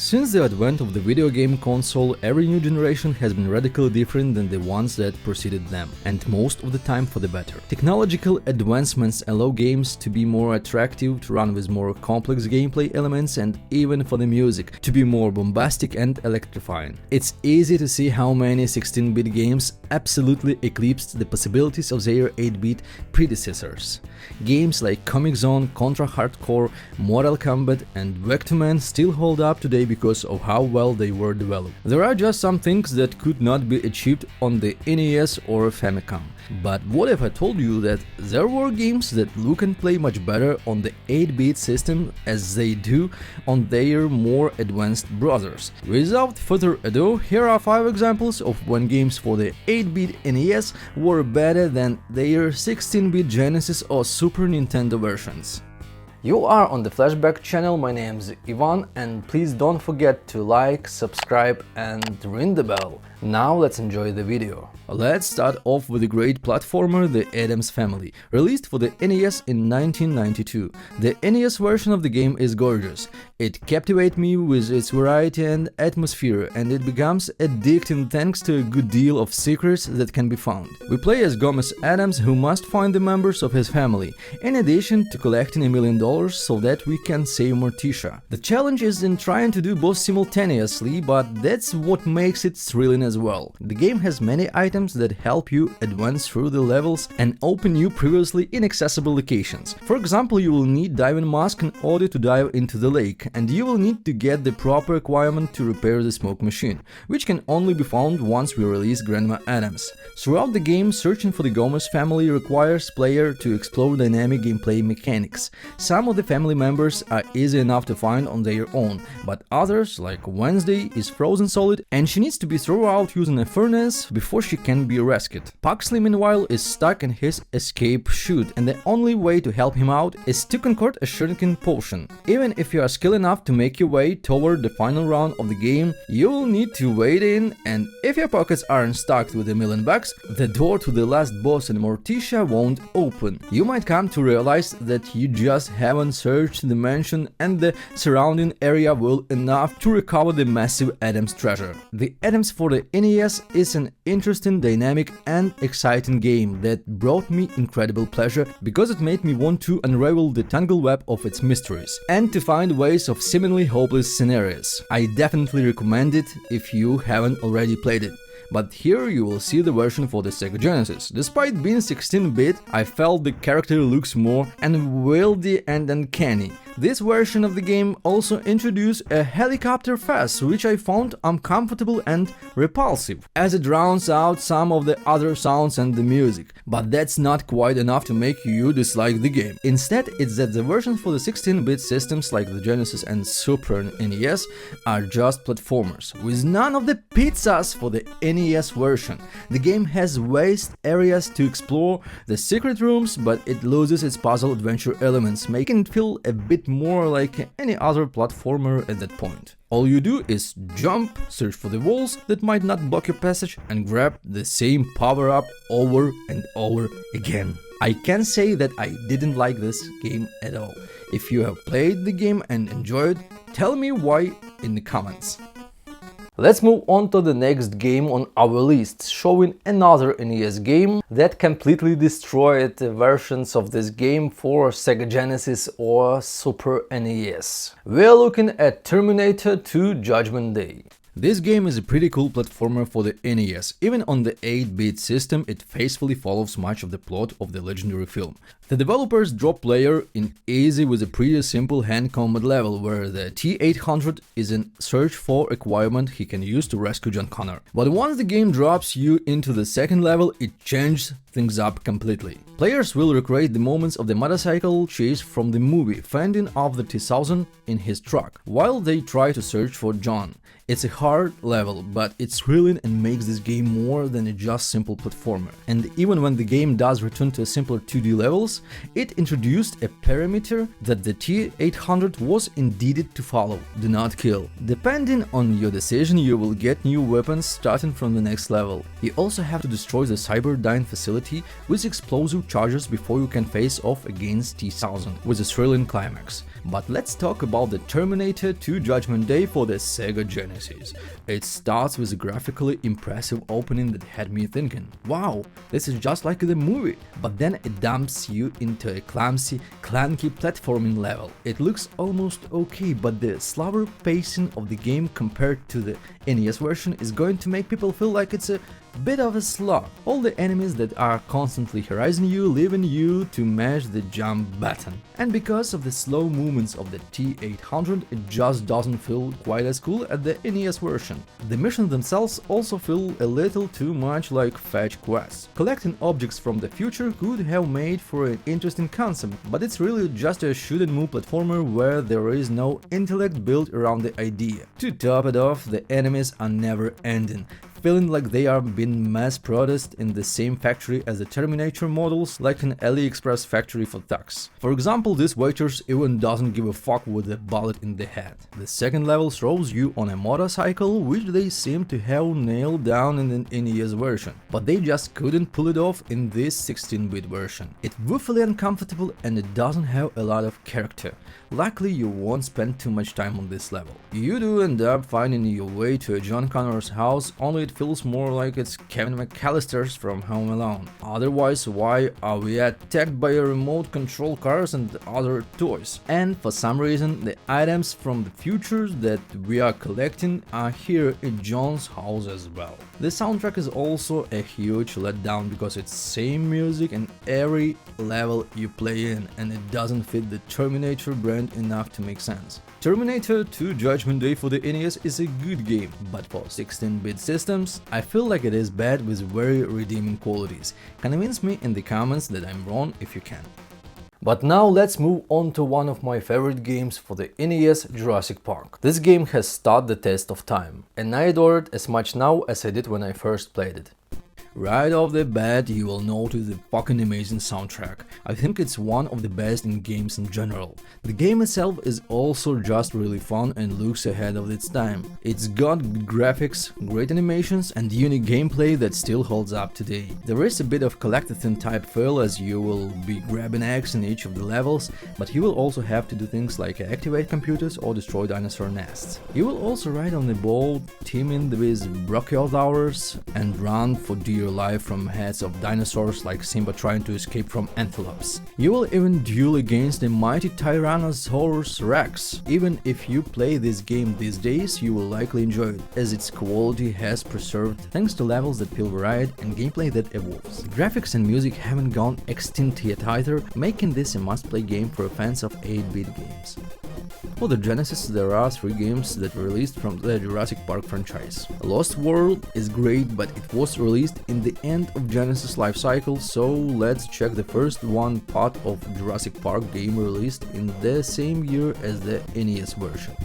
Since the advent of the video game console, every new generation has been radically different than the ones that preceded them, and most of the time for the better. Technological advancements allow games to be more attractive, to run with more complex gameplay elements, and even for the music to be more bombastic and electrifying. It's easy to see how many 16-bit games absolutely eclipsed the possibilities of their 8-bit predecessors. Games like Comic Zone, Contra Hardcore, Mortal Kombat, and Vectorman still hold up today because of how well they were developed. There are just some things that could not be achieved on the NES or Famicom. But what if I told you that there were games that look and play much better on the 8-bit system as they do on their more advanced brothers? Without further ado, here are 5 examples of when games for the 8-bit NES were better than their 16-bit Genesis or Super Nintendo versions. You are on the Flashback channel, my name is Ivan, and please don't forget to like, subscribe and ring the bell. Now let's enjoy the video. Let's start off with the great platformer The Addams Family, released for the NES in 1992. The NES version of the game is gorgeous. It captivates me with its variety and atmosphere, and it becomes addicting thanks to a good deal of secrets that can be found. We play as Gomez Addams, who must find the members of his family, in addition to collecting $1 million so that we can save Morticia. The challenge is in trying to do both simultaneously, but that's what makes it thrilling as well. The game has many items that help you advance through the levels and open new previously inaccessible locations. For example, you will need diving mask in order to dive into the lake, and you will need to get the proper equipment to repair the smoke machine, which can only be found once we release Grandma Addams. Throughout the game, searching for the Gomez family requires player to explore dynamic gameplay mechanics. Some of the family members are easy enough to find on their own, but others, like Wednesday, is frozen solid and she needs to be thrown out using a furnace before she can be rescued. Pugsley, meanwhile, is stuck in his escape chute, and the only way to help him out is to concoct a shuriken potion. Even if you are skilled enough to make your way toward the final round of the game, you will need to wade in, and if your pockets aren't stocked with $1 million, the door to the last boss in Morticia won't open. You might come to realize that you just haven't searched the mansion and the surrounding area well enough to recover the massive Addams treasure. The Addams for the NES is an interesting, dynamic and exciting game that brought me incredible pleasure because it made me want to unravel the tangled web of its mysteries and to find ways of seemingly hopeless scenarios. I definitely recommend it if you haven't already played it. But here you will see the version for the Sega Genesis. Despite being 16-bit, I felt the character looks more unwieldy and uncanny. This version of the game also introduced a helicopter phase, which I found uncomfortable and repulsive, as it drowns out some of the other sounds and the music. But that's not quite enough to make you dislike the game. Instead, it's that the versions for the 16-bit systems like the Genesis and Super NES are just platformers, with none of the pizzas for the NES version. The game has vast areas to explore, the secret rooms, but it loses its puzzle adventure elements, making it feel a bit more like any other platformer at that point. All you do is jump, search for the walls that might not block your passage, and grab the same power-up over and over again. I can say that I didn't like this game at all. If you have played the game and enjoyed, tell me why in the comments. Let's move on to the next game on our list, showing another NES game that completely destroyed the versions of this game for Sega Genesis or Super NES. We're looking at Terminator 2 Judgment Day. This game is a pretty cool platformer for the NES. Even on the 8-bit system, it faithfully follows much of the plot of the legendary film. The developers drop player in easy with a pretty simple hand combat level, where the T-800 is in search for equipment he can use to rescue John Connor. But once the game drops you into the second level, it changes things up completely. Players will recreate the moments of the motorcycle chase from the movie, fending off the T-1000 in his truck, while they try to search for John. It's a hard level, but it's thrilling and makes this game more than a just simple platformer. And even when the game does return to simpler 2D levels, it introduced a parameter that the T800 was indeed to follow: do not kill. Depending on your decision, you will get new weapons starting from the next level. You also have to destroy the Cyberdyne facility with explosive charges before you can face off against T-1000 with a thrilling climax. But let's talk about the Terminator 2 Judgment Day for the Sega Genesis. It starts with a graphically impressive opening that had me thinking, wow, this is just like the movie. But then it dumps you into a clumsy, clunky platforming level. It looks almost okay, but the slower pacing of the game compared to the NES version is going to make people feel like it's a bit of a slog. All the enemies that are constantly harassing you, leaving you to mash the jump button. And because of the slow movements of the T800, it just doesn't feel quite as cool as the NES version. The missions themselves also feel a little too much like fetch quests. Collecting objects from the future could have made for an interesting concept, but it's really just a shoot and move platformer where there is no intellect built around the idea. To top it off, the enemies are never ending, feeling like they are being mass-produced in the same factory as the Terminator models, like an AliExpress factory for thugs. For example, this waitress even doesn't give a fuck with a bullet in the head. The second level throws you on a motorcycle, which they seem to have nailed down in the NES version, but they just couldn't pull it off in this 16-bit version. It's woefully uncomfortable and it doesn't have a lot of character. Luckily, you won't spend too much time on this level. You do end up finding your way to a John Connor's house, only it feels more like it's Kevin McAllister's from Home Alone. Otherwise, why are we attacked by a remote control cars and other toys? And for some reason, the items from the future that we are collecting are here in John's house as well. The soundtrack is also a huge letdown because it's same music in every level you play in, and it doesn't fit the Terminator brand enough to make sense. Terminator 2 Judgment Day for the NES is a good game, but for 16-bit systems, I feel like it is bad with very redeeming qualities. Convince me in the comments that I'm wrong if you can. But now let's move on to one of my favorite games for the NES, Jurassic Park. This game has stood the test of time, and I adore it as much now as I did when I first played it. Right off the bat, you will notice the fucking amazing soundtrack. I think it's one of the best in games in general. The game itself is also just really fun and looks ahead of its time. It's got good graphics, great animations and unique gameplay that still holds up today. There is a bit of collectathon type feel as you will be grabbing eggs in each of the levels, but you will also have to do things like activate computers or destroy dinosaur nests. You will also ride on a boat teeming with brachiosaurs and run for dear life from heads of dinosaurs like Simba trying to escape from antelopes. You will even duel against the mighty Tyrannosaurus Rex. Even if you play this game these days, you will likely enjoy it, as its quality has preserved thanks to levels that feel varied and gameplay that evolves. Graphics and music haven't gone extinct yet either, making this a must-play game for fans of 8-bit games. For the Genesis, there are 3 games that were released from the Jurassic Park franchise. Lost World is great, but it was released in the end of Genesis life cycle, so let's check the first one part of Jurassic Park game released in the same year as the NES version.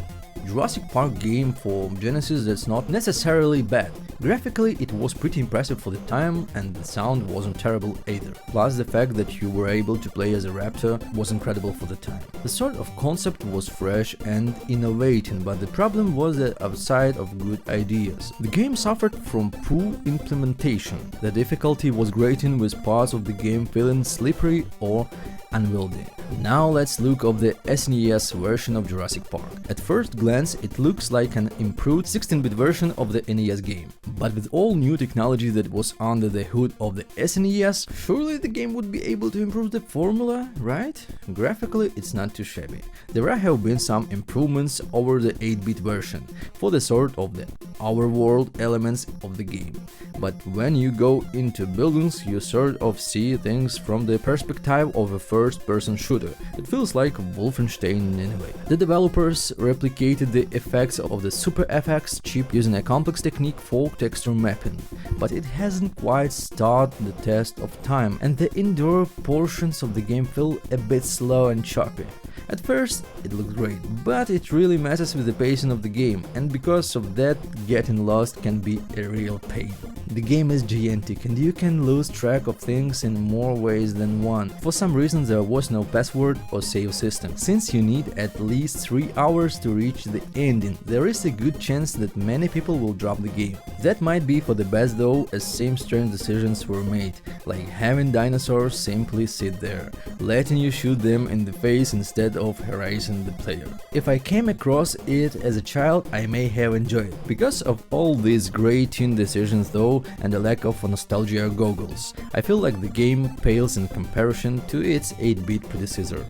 Jurassic Park game for Genesis that's not necessarily bad. Graphically, it was pretty impressive for the time, and the sound wasn't terrible either. Plus, the fact that you were able to play as a raptor was incredible for the time. The sort of concept was fresh and innovating, but the problem was that outside of good ideas, the game suffered from poor implementation. The difficulty was grating, with parts of the game feeling slippery or unwieldy. Now let's look at the SNES version of Jurassic Park. At first glance, it looks like an improved 16-bit version of the NES game. But with all new technology that was under the hood of the SNES, surely the game would be able to improve the formula, right? Graphically, it's not too shabby. There have been some improvements over the 8-bit version for the sort of the overworld elements of the game. But when you go into buildings, you sort of see things from the perspective of a first-person shooter. It feels like Wolfenstein in a way. The developers replicated the effects of the Super FX chip using a complex technique for texture mapping, but it hasn't quite stood the test of time, and the indoor portions of the game feel a bit slow and choppy. At first it looked great, but it really messes with the pacing of the game, and because of that, getting lost can be a real pain. The game is gigantic and you can lose track of things in more ways than one. For some reason there was no password or save system. Since you need at least 3 hours to reach the ending, there is a good chance that many people will drop the game. That might be for the best though, as some strange decisions were made, like having dinosaurs simply sit there, letting you shoot them in the face instead of harassing the player. If I came across it as a child, I may have enjoyed it. Because of all these great tune decisions though, and the lack of nostalgia goggles, I feel like the game pales in comparison to its 8-bit predecessor.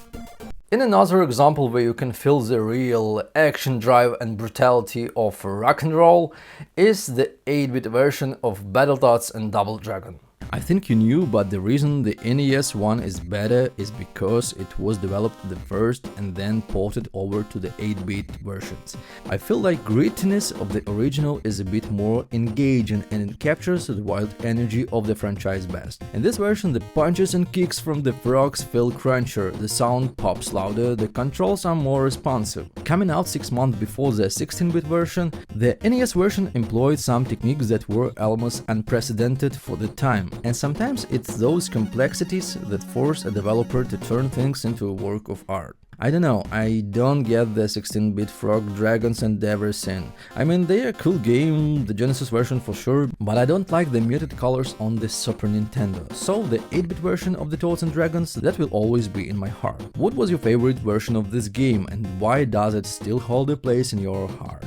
In another example where you can feel the real action drive and brutality of rock and roll is the 8-bit version of Battletoads and Double Dragon. I think you knew, but the reason the NES one is better is because it was developed the first and then ported over to the 8-bit versions. I feel like grittiness of the original is a bit more engaging and it captures the wild energy of the franchise best. In this version, the punches and kicks from the frogs feel crunchier, the sound pops louder, the controls are more responsive. Coming out 6 months before the 16-bit version, the NES version employed some techniques that were almost unprecedented for the time. And sometimes it's those complexities that force a developer to turn things into a work of art. I don't know, I don't get the 16-bit frog dragons and everything. I mean, they are a cool game, the Genesis version for sure, but I don't like the muted colors on the Super Nintendo. So the 8-bit version of the Toads and Dragons, that will always be in my heart. What was your favorite version of this game and why does it still hold a place in your heart?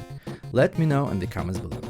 Let me know in the comments below.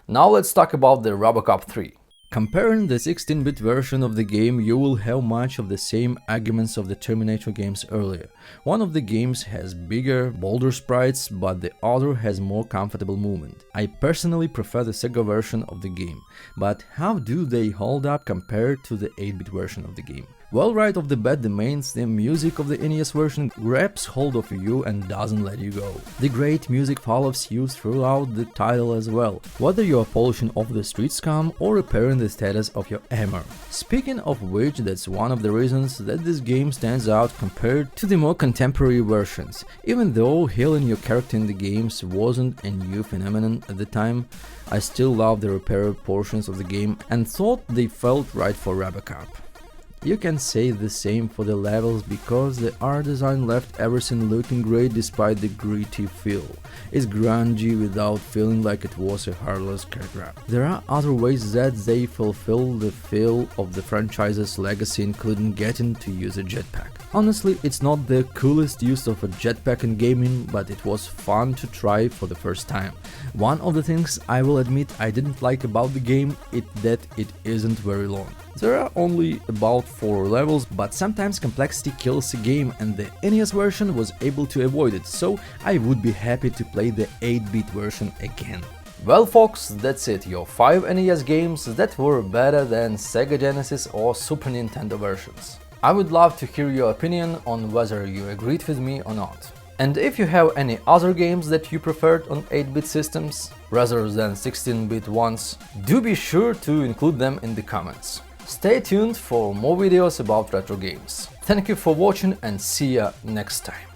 Now let's talk about the RoboCop 3. Comparing the 16-bit version of the game, you will have much of the same arguments of the Terminator games earlier. One of the games has bigger, bolder sprites, but the other has more comfortable movement. I personally prefer the Sega version of the game, but how do they hold up compared to the 8-bit version of the game? Well, right off the bat, the main theme music of the NES version grabs hold of you and doesn't let you go. The great music follows you throughout the title as well, whether you are polishing off the street scum or repairing the status of your hammer. Speaking of which, that's one of the reasons that this game stands out compared to the more contemporary versions. Even though healing your character in the games wasn't a new phenomenon at the time, I still love the repair portions of the game and thought they felt right for RoboCop. You can say the same for the levels because the art design left everything looking great despite the gritty feel. It's grungy without feeling like it was a heartless cat grab. There are other ways that they fulfill the feel of the franchise's legacy, including getting to use a jetpack. Honestly, it's not the coolest use of a jetpack in gaming, but it was fun to try for the first time. One of the things I will admit I didn't like about the game is that it isn't very long. There are only about 4 levels, but sometimes complexity kills a game and the NES version was able to avoid it, so I would be happy to play the 8-bit version again. Well folks, that's it, your 5 NES games that were better than Sega Genesis or Super Nintendo versions. I would love to hear your opinion on whether you agreed with me or not. And if you have any other games that you preferred on 8-bit systems rather than 16-bit ones, do be sure to include them in the comments. Stay tuned for more videos about retro games. Thank you for watching and see ya next time.